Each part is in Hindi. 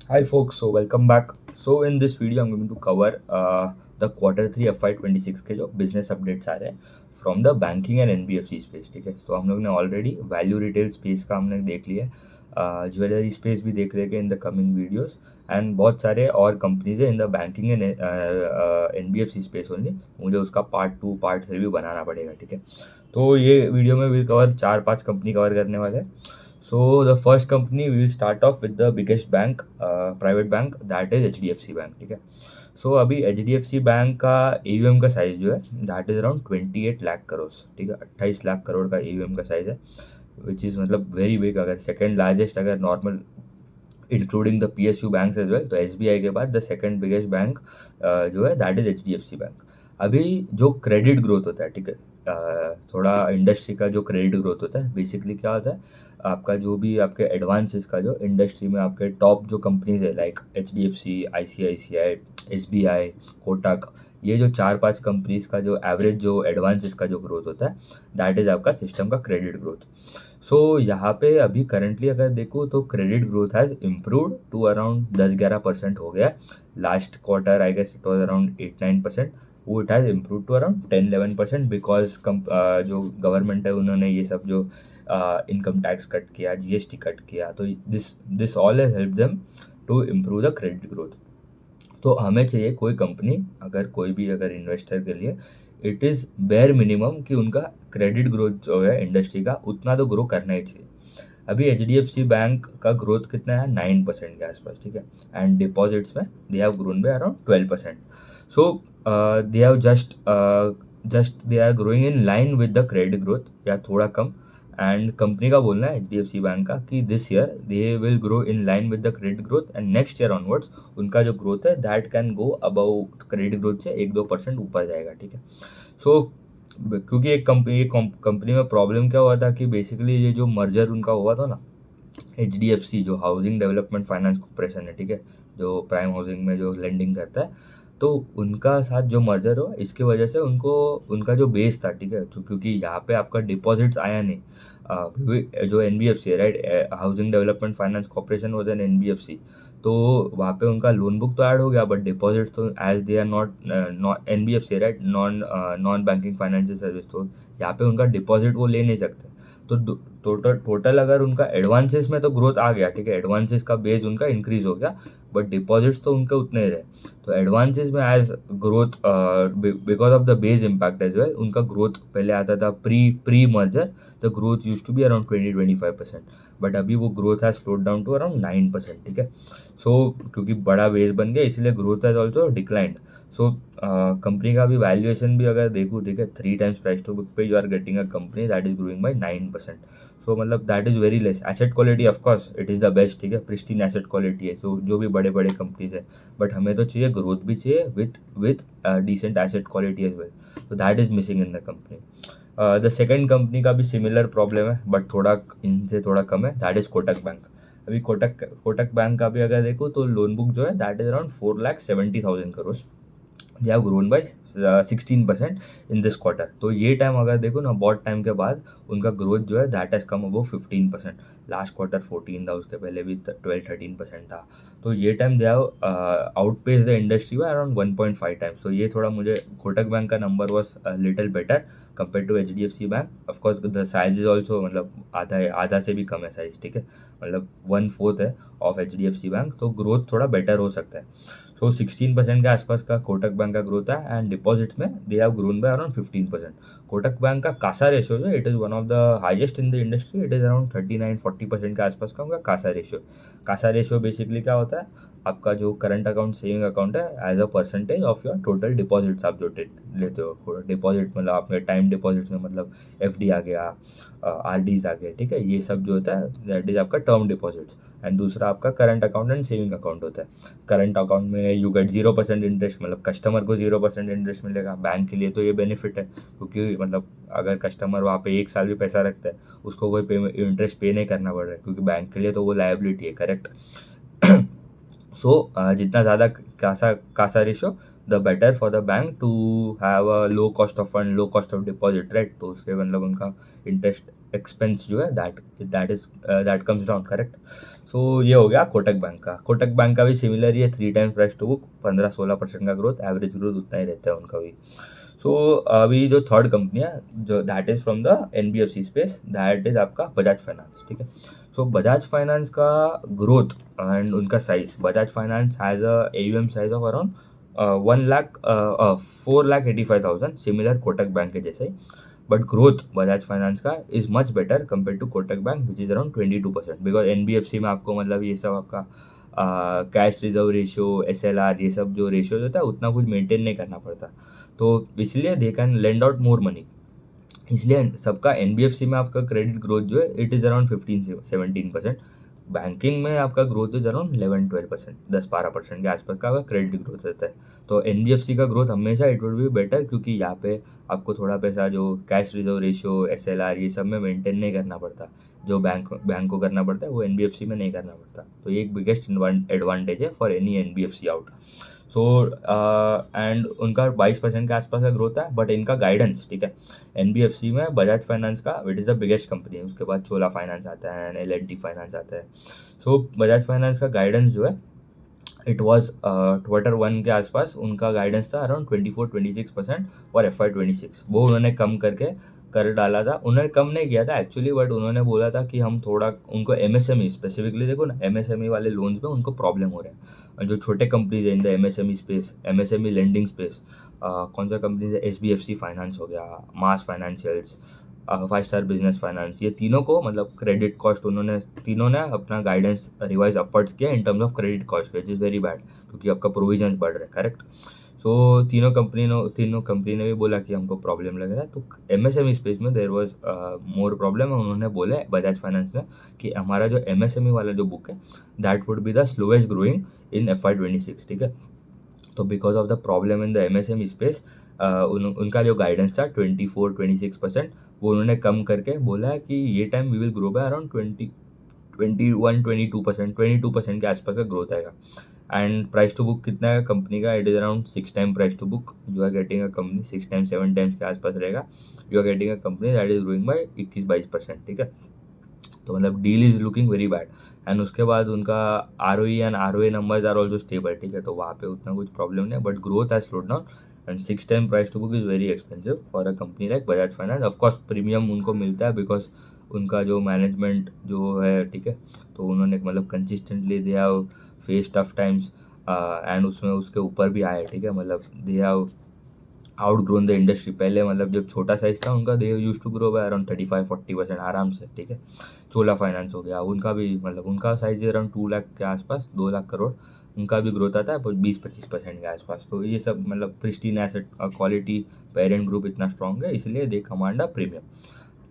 Hi folks, so welcome back. So in this video I'm going to cover the quarter 3 FY26 के जो बिजनेस अपडेट्स आ रहे हैं from the banking and NBFC space. ठीक है, तो हम लोग ने ऑलरेडी वैल्यू रिटेल स्पेस का हमने देख लिया है, ज्वेलरी स्पेस भी देख लेंगे in the coming videos and बहुत सारे और कंपनीज है in the banking and NBFC space only. मुझे उसका पार्ट 2 पार्ट 3 भी बनाना पड़ेगा। ठीक है, तो ये वीडियो में विल कवर 4-5 कंपनी कवर करने वाले हैं। So the first company we will start off with the biggest bank, private bank, that is HDFC bank. ठीक है, सो अभी HDFC बैंक का AUM का साइज जो है that is around 28 lakh crore. ठीक है, 28 लाख करोड़ का AUM का साइज है, विच इज़ मतलब वेरी बिग। अगर सेकेंड लार्जेस्ट अगर normal including the PSU banks as well, तो SBI के बाद द सेकेंड बिगेस्ट बैंक जो है दैट इज HDFC बैंक। अभी जो क्रेडिट ग्रोथ होता है, ठीक है, थोड़ा इंडस्ट्री का जो क्रेडिट ग्रोथ होता है बेसिकली क्या होता है, आपका जो भी आपके एडवांसेस का जो इंडस्ट्री में आपके टॉप जो कंपनीज है like HDFC, ICICI, SBI, Kotak, ये जो 4-5 कंपनीज का जो एवरेज जो एडवांसेस का जो ग्रोथ होता है दैट इज़ आपका सिस्टम का क्रेडिट ग्रोथ। सो यहाँ पे अभी करंटली अगर देखो तो credit growth has improved to around 10-11% हो गया। Last quarter I guess it was around 8-9%, वो it has improve to around 10-11% बिकॉज जो गवर्नमेंट है उन्होंने ये सब जो इनकम टैक्स कट किया, GST कट किया, तो this all has help them to improve the credit growth. तो हमें चाहिए कोई कंपनी, अगर कोई भी अगर इन्वेस्टर के लिए इट इज़ बेयर मिनिमम कि उनका क्रेडिट ग्रोथ जो है इंडस्ट्री का उतना तो ग्रो करना ही चाहिए। अभी HDFC बैंक का ग्रोथ कितना है, 9% के आसपास। ठीक है, एंड डिपॉजिट्स में they have grown by around 12%। So they have just they are growing in line with the credit growth या थोड़ा कम। एंड कंपनी का बोलना है HDFC बैंक का कि this year they will grow in line with the credit growth and next year onwards उनका जो ग्रोथ है that can go above credit growth से 1-2% ऊपर जाएगा। ठीक है, सो क्योंकि एक कंपनी में प्रॉब्लम क्या हुआ था कि बेसिकली ये जो मर्जर उनका हुआ था ना, HDFC जो हाउसिंग डेवलपमेंट फाइनेंस कॉर्पोरेशन है, ठीक है, जो प्राइम हाउसिंग में जो लेंडिंग करता है, तो उनका साथ जो मर्जर हुआ इसकी वजह से उनको उनका जो बेस था, ठीक है, क्योंकि यहाँ पे आपका डिपॉजिट्स आया नहीं। जो NBFC है right, housing development finance corporation was an NBFC, तो वहाँ पे उनका लोन बुक तो ऐड हो गया बट डिपॉजिट्स तो as they are not NBFC right, non banking financial service, तो यहाँ पे उनका डिपॉजिट वो ले नहीं सकते। तो टोटल अगर उनका एडवांसेस में तो ग्रोथ आ गया, ठीक है, एडवांसेस का बेस उनका इंक्रीज हो गया, बट डिपॉजिट्स तो उनके उतने ही रहे। तो एडवांसेस में as growth because of the base impact as well, उनका ग्रोथ पहले आता था pre merger, the growth use to be around 20-25%, but अभी वो growth has slowed down to around 9%। ठीक है, सो क्योंकि बड़ा बेस बन गया इसलिए growth has also declined. So company का भी वैल्यूएशन भी अगर देखूँ, ठीक है, 3 times प्राइस टू बुक पे you are getting a company that is growing by 9%। So मतलब that is very less. Asset quality of course it is the best, ठीक है, प्रिस्टीन एसेट क्वालिटी है सो जो भी बड़े बड़े कंपनीज है, बट हमें तो चाहिए ग्रोथ भी चाहिए with decent asset quality as well, तो that is missing in the company. The second company का भी सिमिलर प्रॉब्लम है बट थोड़ा इनसे थोड़ा कम है, दैट इज़ कोटक बैंक। अभी कोटक बैंक का भी अगर देखो तो लोन बुक जो है that is around 4,70,000 crore. They have grown by 16% in this quarter. तो ये टाइम अगर देखो ना, बहुत टाइम के बाद उनका ग्रोथ जो है that has come above 15%। Last quarter 14 था, उसके पहले भी 12-13% था। तो ये time they have outpace the industry by around 1.5 times. तो ये थोड़ा मुझे कोटक बैंक का number was little better compare to HDFC bank. Of course the size is also मतलब आधा है, आधा से भी कम है साइज। ठीक है, मतलब 1/4 है ऑफ HDFC बैंक, तो ग्रोथ थोड़ा बेटर हो सकता है। सो 16% के आसपास का कोटक बैंक का ग्रोथ है एंड डिपॉजिट्स में they have grown by around 15%। Kotak bank का कासा रेशियो जो it is one of the highest in the industry, it is around 39-40% के आसपास का उनका Kasa ratio. Kasa ratio basically क्या होता है, आपका जो करंट अकाउंट सेविंग अकाउंट है as a percentage of your total deposits आप जो लेते हो। डिपॉजिट मतलब आपके टाइम डिपॉजिट्स में मतलब FD आ गया, RDs आ गए, ठीक है, ये सब जो होता है दैट इज आपका टर्म डिपॉजिट्स। एंड दूसरा आपका current account and saving account होता है। करंट अकाउंट में यू गेट 0% इंटरेस्ट, मतलब कस्टमर को 0% इंटरेस्ट मिलेगा। बैंक के लिए तो ये बेनिफिट है क्योंकि मतलब अगर कस्टमर वहाँ पे 1 साल भी पैसा रखता है उसको कोई इंटरेस्ट पे नहीं करना पड़ रहा है, क्योंकि बैंक के लिए तो वो लायबिलिटी है, करेक्ट। सो जितना ज़्यादा CASA CASA ratio the better for the bank to have a low cost of fund, low cost of deposit, right. तो उससे मतलब उनका इंटरेस्ट एक्सपेंस जो है that comes down, correct. So ये हो गया कोटक बैंक का। कोटक बैंक का भी सिमिलर ही है, 3 टाइम्स प्राइस टू बुक, 15-16% का ग्रोथ, एवरेज ग्रोथ उतना ही रहता है उनका भी। सो अभी जो थर्ड कंपनी है जो that is from the NBFC space, that is आपका बजाज फाइनेंस, ठीक है। सो बजाज फाइनेंस का ग्रोथ एंड उनका size, Bajaj finance has a AUM size of around 4,85,000, similar Kotak bank के जैसे। बट ग्रोथ बजाज फाइनेंस का is much better compare to Kotak bank which is around 22%, because NBFC में आपको मतलब ये सब आपका कैश रिजर्व रेशियो, SLR, ये सब जो रेशियोज होता है उतना कुछ मेंटेन नहीं करना पड़ता, तो इसलिए they can lend out more money. इसलिए सबका एनबीएफसी में आपका क्रेडिट ग्रोथ जो है इट इज़ अराउंड 15-17%। बैंकिंग में आपका ग्रोथ इज अराउंड 11-12%, 10-12% के आसपास का क्रेडिट ग्रोथ रहता है। तो एनबीएफसी का ग्रोथ हमेशा इट वुड बी बेटर, क्योंकि यहाँ पे आपको थोड़ा पैसा जो कैश रिजर्व रेशियो, SLR, ये सब में मेंटेन नहीं करना पड़ता, जो बैंक को करना पड़ता है वो एनबीएफसी में नहीं करना पड़ता। तो ये एक बिगेस्ट एडवांटेज है for any NBFC out. So and उनका 22% के आसपास का ग्रोथ है, बट इनका गाइडेंस, ठीक है, एनबीएफसी में बजाज फाइनेंस का it is the biggest company है, उसके बाद चोला फाइनेंस आता है एंड L&T फाइनेंस आता है। सो बजाज फाइनेंस का गाइडेंस जो है इट वॉज Q1 के आसपास उनका गाइडेंस था अराउंड 24-26% और FY26 वो उन्होंने कम कर डाला था। उन्होंने कम नहीं किया था एक्चुअली, बट उन्होंने बोला था कि हम थोड़ा उनको MSME स्पेसिफिकली, देखो ना, MSME वाले लोन्स में उनको प्रॉब्लम हो रहा है। और जो छोटे कंपनीज है in the MSME space, MSME lending space, कौन सा कंपनीज है, SBFC फाइनेंस हो गया, मास फाइनेंशियल्स, 5 स्टार बिजनेस फाइनेंस, ये तीनों को मतलब क्रेडिट कॉस्ट उन्होंने तीनों ने अपना गाइडेंस रिवाइज अपवर्ड्स किया in terms of credit cost, which is very bad, क्योंकि आपका प्रोविजन बढ़ रहे हैं, करेक्ट। सो तीनों कंपनी ने भी बोला कि हमको प्रॉब्लम लग रहा है। तो MSME स्पेस में देर वॉज मोर प्रॉब्लम, उन्होंने बोले बजाज फाइनेंस ने कि हमारा जो MSME वाला जो बुक है that would be the slowest growing in FY26, ठीक है। तो because of the problem in the MSME space उनका जो गाइडेंस था 24-26%, वो उन्होंने कम करके बोला है कि ये time we will grow by around 21-22%, 22% के आसपास का ग्रोथ आएगा। एंड प्राइस टू बुक कितना है कंपनी का, it is around 6 time price to book, you are getting a company 6 time 7 times के आसपास रहेगा, you are getting a company that is growing by 21-22%, ठीक है। तो मतलब deal is looking very bad. And उसके बाद उनका ROE and ROA numbers are also stable, ठीक है, तो वहाँ पे उतना कुछ प्रॉब्लम नहीं है, but growth has slowed down and 6 time price to book is very expensive for a company like Bajaj finance. Of course premium उनको मिलता है बिकॉज उनका जो मैनेजमेंट जो है, ठीक है, तो उन्होंने मतलब consistently they have face tough times and उसमें उसके ऊपर भी आए, ठीक है, मतलब they have outgrown the industry. पहले मतलब जब छोटा साइज था उनका, they use to grow by around 35-40% आराम से, ठीक है। चोला फाइनेंस हो गया, उनका भी मतलब उनका साइज अराउंड 2 लाख के आसपास, 2 लाख करोड़, उनका भी ग्रोथ आता है 20-25% के आसपास। तो ये सब मतलब pristine asset quality, parent group इतना स्ट्रॉन्ग है, इसलिए दे कमांड अ प्रीमियम।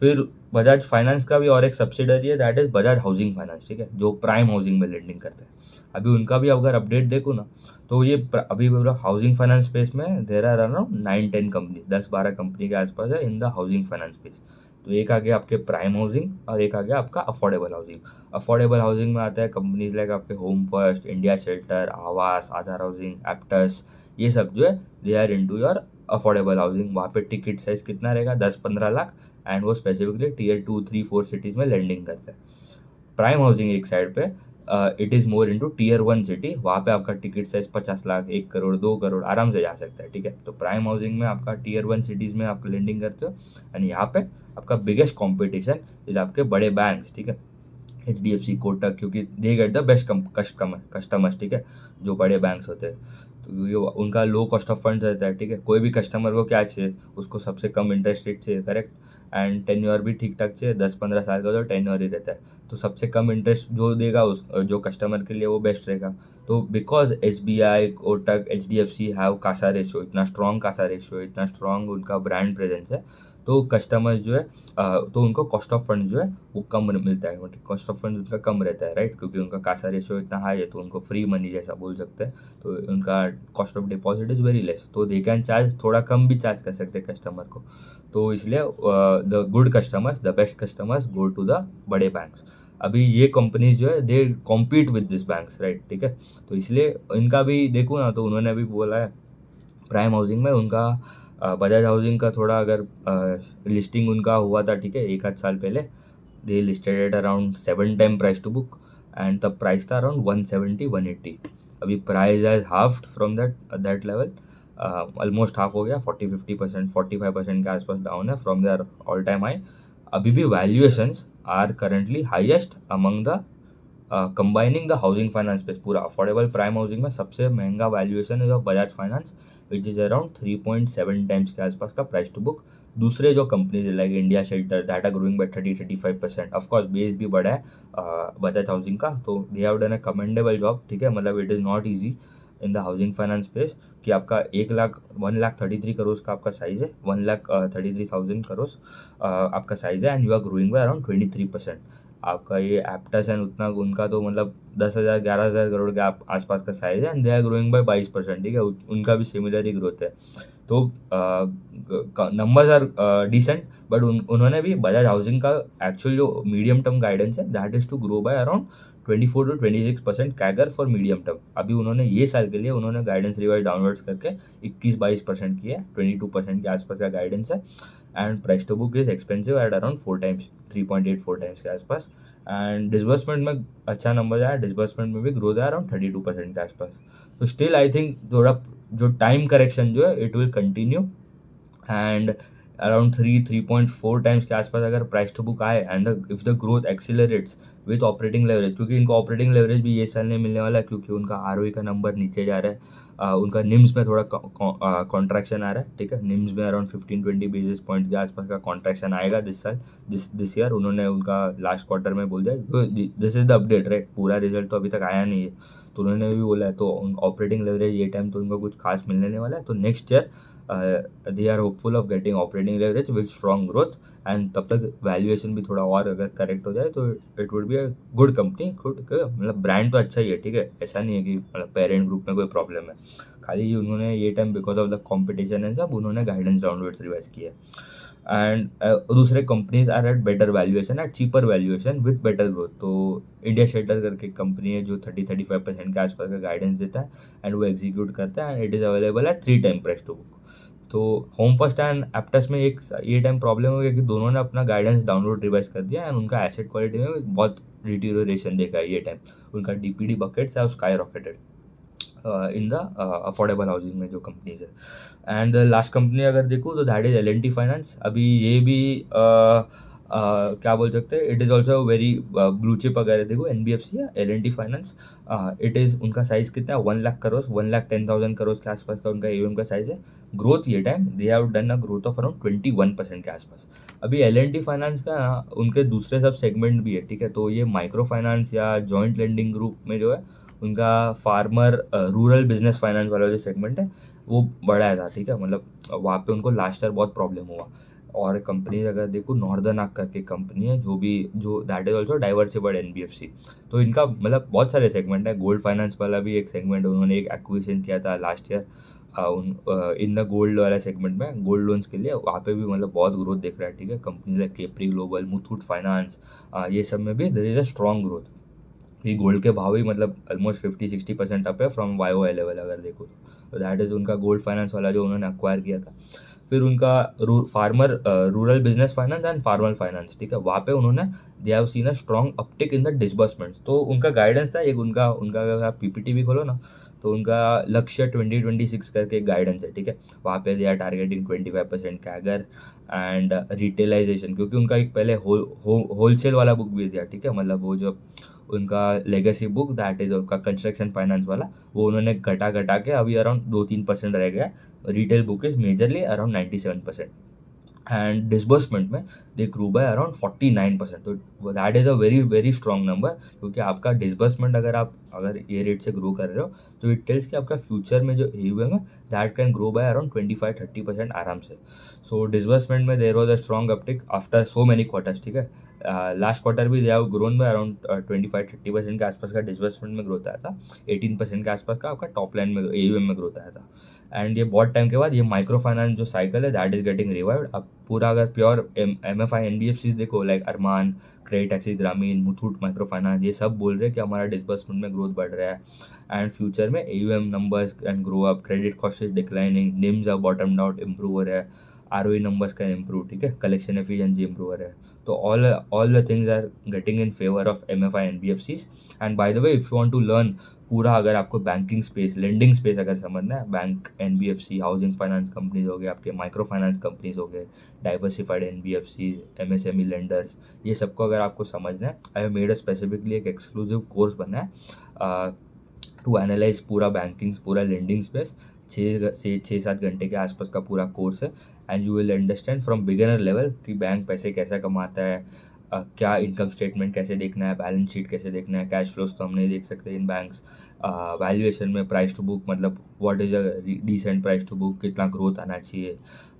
फिर बजाज फाइनेंस का भी और एक सब्सिडरी है that is Bajaj housing finance, ठीक है, जो प्राइम हाउसिंग में लेंडिंग करते हैं। अभी उनका भी अगर अपडेट देखो ना, तो ये अभी हाउसिंग फाइनेंस स्पेस में there are around 9-10 company, 10-12 company के आसपास है in the housing finance space. तो एक आ गया आपके प्राइम हाउसिंग और एक आ गया आपका अफोर्डेबल हाउसिंग। अफोर्डेबल हाउसिंग में आता है कंपनीज लाइक आपके home first, India shelter, Aavas, Aadhar housing, Aptus, ये सब जो है they are into your affordable housing. वहाँ पे टिकट साइज कितना रहेगा, 10-15 लाख, एंड वो स्पेसिफिकली Tier 2, 3, 4 सिटीज़ में लैंडिंग करता है। प्राइम हाउसिंग एक साइड पे it is more into Tier 1 city, वहाँ पे आपका टिकट साइज 50 लाख, 1 करोड़, 2 करोड़ आराम से जा सकता है, ठीक है। तो प्राइम हाउसिंग में आपका Tier 1 सिटीज़ में आप लैंडिंग करते हो, एंड यहाँ पे आपका बिगेस्ट कॉम्पिटिशन इज आपके बड़े बैंक्स, ठीक है, HDFC, कोटक, क्योंकि they get the best customers, ठीक है, जो बड़े बैंक्स होते हैं। तो ये उनका लो कॉस्ट ऑफ फंड रहता है, ठीक है, कोई भी कस्टमर को क्या चाहिए, उसको सबसे कम इंटरेस्ट रेट चाहिए, करेक्ट, एंड टेन्योर भी ठीक ठाक चाहिए, 10-15 साल का तो टेन्योर ही रहता है। तो सबसे कम इंटरेस्ट जो देगा उस जो कस्टमर के लिए वो बेस्ट रहेगा। तो because SBI, Kotak, HDFC have Kasa ratio, इतना स्ट्रॉन्ग कासा रेशियो, इतना स्ट्रॉन्ग उनका ब्रांड प्रेजेंस है, तो कस्टमर्स जो है तो उनको कॉस्ट ऑफ फंड जो है वो कम मिलता है, मतलब कॉस्ट ऑफ फंड उनका कम रहता है, राइट, क्योंकि उनका कासा रेशियो इतना हाई है, तो उनको फ्री मनी जैसा बोल सकते हैं। तो उनका cost of deposit is very less, तो दे कैन चार्ज, थोड़ा कम भी चार्ज कर सकते हैं कस्टमर को। तो इसलिए the good customers, the best customers go to the बड़े बैंक्स। अभी ये कंपनीज जो है they compete with this banks, right, ठीक है। तो इसलिए इनका भी देखो ना, तो उन्होंने भी बोला है प्राइम हाउसिंग में उनका बजाज हाउसिंग का थोड़ा अगर लिस्टिंग उनका हुआ था, ठीक है, एक आध साल पहले, they listed at around 7 time price to book and तब प्राइस था अराउंड 170-180। अभी price has halved from that level, almost half हो गया, 40-50%, 45% के आसपास डाउन है from their all time high. अभी भी valuations are currently highest among the combining the housing finance space. पूरा अफोर्डेबल प्राइम हाउसिंग में सबसे महंगा valuation is of Bajaj finance which is around 3.7 times के आसपास का प्राइस टू बुक। दूसरे जो companies like India shelter that are growing by 30-35%। Of course base भी बड़ा है बजाज हाउसिंग का, तो they have done a commendable job, ठीक है। मतलब it is not easy in the housing finance space कि आपका 1,33 करोड़ का आपका साइज़ है, 1,33,000 करोड़ आपका साइज़ है and you are growing by around 23%। आपका ये एप्टस एंड उतना उनका तो मतलब 10,000-11,000 करोड़ के आसपास का साइज़ है and they are growing by 22%, ठीक है। उनका भी सिमिलर ही ग्रोथ है। तो नंबर्स आर डिसेंट, बट उन्होंने भी बजाज हाउसिंग का एक्चुअल जो मीडियम टर्म गाइडेंस है that is to grow by around 24-26% CAGR for medium term. अभी उन्होंने ये साल के लिए उन्होंने गाइडेंस रिवाइज डाउनवर्ड्स करके 21-22% किया है, 22% के आसपास का गाइडेंस है and price to book is expensive at around 4 times, 3.84 times के आसपास। एंड डिसबर्समेंट में अच्छा नंबर आया, डिसबर्समेंट में भी ग्रोथ है अराउंड 32% के आसपास। तो स्टिल आई थिंक थोड़ा जो टाइम करेक्शन जो है it will continue and around 3.4 times के आसपास अगर प्राइस टू बुक आए and if the growth accelerates with operating leverage, क्योंकि इनको ऑपरेटिंग लेवरेज भी ये साल नहीं मिलने वाला है क्योंकि उनका आरओई का नंबर नीचे जा रहा है। उनका निम्स में थोड़ा कॉन्ट्रैक्शन आ रहा है, ठीक है। निम्स में अराउंड 15-20 बेसिस पॉइंट के आसपास का कॉन्ट्रैक्शन आएगा दिस साल, दिस ईयर। उन्होंने उनका लास्ट क्वार्टर में बोल दिया, this is the update right, पूरा रिजल्ट तो अभी तक आया नहीं है, तो उन्होंने भी बोला है। तो ऑपरेटिंग लेवरेज ये टाइम तो उनको कुछ खास मिलने नहीं वाला है। तो next year they are hopeful of getting operating leverage with strong growth and तब तक वैल्यूएशन भी थोड़ा और अगर करेक्ट हो जाए तो it would be a good company, good. मतलब ब्रांड तो अच्छा ही है, ठीक है, ऐसा नहीं है कि मतलब पेरेंट ग्रुप में कोई प्रॉब्लम है, खाली उन्होंने ये time because of the competition and सब उन्होंने गाइडेंस डाउनवर्ड्स रिवाइज किया एंड दूसरे companies are at better valuation, at cheaper valuation with better growth. तो इंडिया शेल्टर करके कंपनी है जो 30-35% के आसपास का गाइडेंस देता है एंड वो एग्जीक्यूट करता है and it is available at 3 time price to book. तो होम फर्स्ट एंड एप्टस में एक ये टाइम प्रॉब्लम हो गया कि दोनों ने अपना गाइडेंस डाउनलोड रिवाइज कर दिया एंड उनका एसेट क्वालिटी में भी बहुत डिटीरियोरेशन देखा है ये टाइम। उनका डीपीडी बकेट्स है sky rocketed in the affordable housing में जो कंपनीज है। एंड लास्ट कंपनी अगर देखूँ तो दैट इज L&T फाइनेंस। अभी ये भी क्या बोल सकते हैं, it is also very blue chip. अगर देखो NBFC या L&T फाइनेंस, इट इज़ उनका साइज़ कितना है, 1,00,000 करोड़, 1,10,000 करोड़ के आसपास का उनका AUM का साइज़ है। ग्रोथ ये time they have done a growth of around 21% के आसपास। अभी L&T फाइनेंस का उनके दूसरे सब सेगमेंट भी है, ठीक है। तो ये माइक्रो फाइनेंस या जॉइंट लेंडिंग ग्रुप में जो है उनका फार्मर रूरल बिजनेस फाइनेंस वाला जो सेगमेंट है वो बढ़ाया था, ठीक है। मतलब वहाँ पे उनको लास्ट ईयर बहुत प्रॉब्लम हुआ। और कंपनी अगर देखो नॉर्दर्न आर्क करके कंपनी है जो that is also diversified NBFC। तो इनका मतलब बहुत सारे सेगमेंट है। गोल्ड फाइनेंस वाला भी एक सेगमेंट उन्होंने एक एक्विजिशन किया था last year in the gold वाला सेगमेंट में, गोल्ड लोन्स के लिए। वहाँ पे भी मतलब बहुत ग्रोथ दिख रहा है, ठीक है। Company like Capri global, Muthoot finance, ये सब में भी there is a strong growth. ये गोल्ड के भाव ही मतलब ऑलमोस्ट 50-60% अप है फ्रॉम YoY लेवल अगर देखो तो दैट इज़ उनका गोल्ड फाइनेंस वाला जो उन्होंने अक्वायर किया था। फिर उनका farmer rural business finance and farmer finance, ठीक है। वहाँ पे उन्होंने they have seen a strong uptick in the disbursements. तो उनका गाइडेंस था एक, उनका उनका अगर आप PPT भी खोलो ना तो उनका लक्ष्य 2026 करके एक गाइडेंस है, ठीक है। वहाँ पे they are targeting 25% CAGR and retailisation, क्योंकि उनका एक पहले होलसेल वाला बुक भी दिया, ठीक है। मतलब वो जो उनका लेगेसी बुक दैट इज उनका कंस्ट्रक्शन फाइनेंस वाला, वो उन्होंने घटा के अभी अराउंड 2-3% रह गया। Retail book is majorly around 97% and disbursement में दे ग्रो बाय अराउंड 49%। तो that is a very very strong number, क्योंकि आपका डिसबर्समेंट अगर ये रेट से ग्रो कर रहे हो तो इट टेल्स कि आपका फ्यूचर में जो AUM है that can grow by around 25-30% आराम से। सो डिसबर्समेंट में there was a strong uptick after so many quarters, ठीक है। लास्ट क्वार्टर भी they have grown by around 25-30% के आसपास का डिसबर्समेंट में ग्रोथ आया था। 18% के आसपास का आपका टॉप लाइन में AUM में ग्रोथ आया था। एंड ये बहुत टाइम के बाद ये माइक्रो फाइनेंस जो साइकिल है दैट इज गेटिंग रिवाइव्ड। अब पूरा अगर प्योर MFI NBFCs देखो लाइक अरमान, क्रेडिट एक्सिस ग्रामीण, मुथूट माइक्रो फाइनेंस, ये सब बोल रहे हैं कि हमारा डिसबर्समेंट में ग्रोथ बढ़ रहा है एंड फ्यूचर में AUM numbers can grow up, credit cost is declining, NIMs are bottomed out, improve हो रहा है, ROE नंबर्स कैन इम्प्रूव, ठीक है, कलेक्शन एफिशिएंसी इम्प्रूव हो रहा है। तो all the things are getting in favor of MFI NBFCs. And by the way if you want to learn पूरा, अगर आपको बैंकिंग स्पेस, लेंडिंग स्पेस अगर समझना है, bank, NBFC, housing finance companies हो गए, आपके माइक्रो फाइनेंस कंपनीज हो गए, डाइवर्सिफाइड NBFCs, MSME लेंडर्स, ये सबको अगर आपको समझना है, I have made a specifically एक एक्सक्लूसिव कोर्स बना है टू एनालाइज पूरा बैंकिंग, पूरा लेंडिंग स्पेस। 6 से 7 घंटे के आसपास का पूरा कोर्स है and you will understand from beginner level कि बैंक पैसे कैसे कमाता है, क्या इनकम स्टेटमेंट कैसे देखना है, बैलेंस शीट कैसे देखना है, कैश फ्लोज तो हम नहीं देख सकते इन बैंक्स, वैल्यूएशन में प्राइस टू बुक, मतलब what is a decent price to book, कितना ग्रोथ आना चाहिए,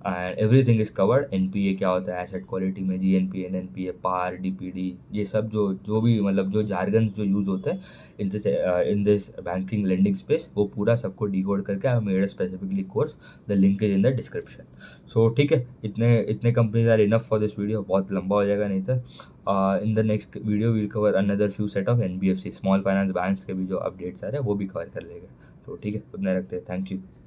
and everything is covered. NPA क्या होता है एसेट क्वालिटी में, GNPA, NNPA, पार, DPD, ये सब जो भी मतलब जो जार्गन जो यूज़ होते हैं in this banking lending space, वो पूरा सबको डिकोड करके I made a specifically course, the link is in the description. So ठीक है, इतने इतने companies are enough for this video, बहुत लंबा हो जाएगा नहीं तो। In the next video we'll cover another few set of NBFC, small finance banks के भी जो अपडेट्स आ रहे हैं वो भी कवर कर लेंगे। तो ठीक है, उतने रखते हैं, थैंक यू।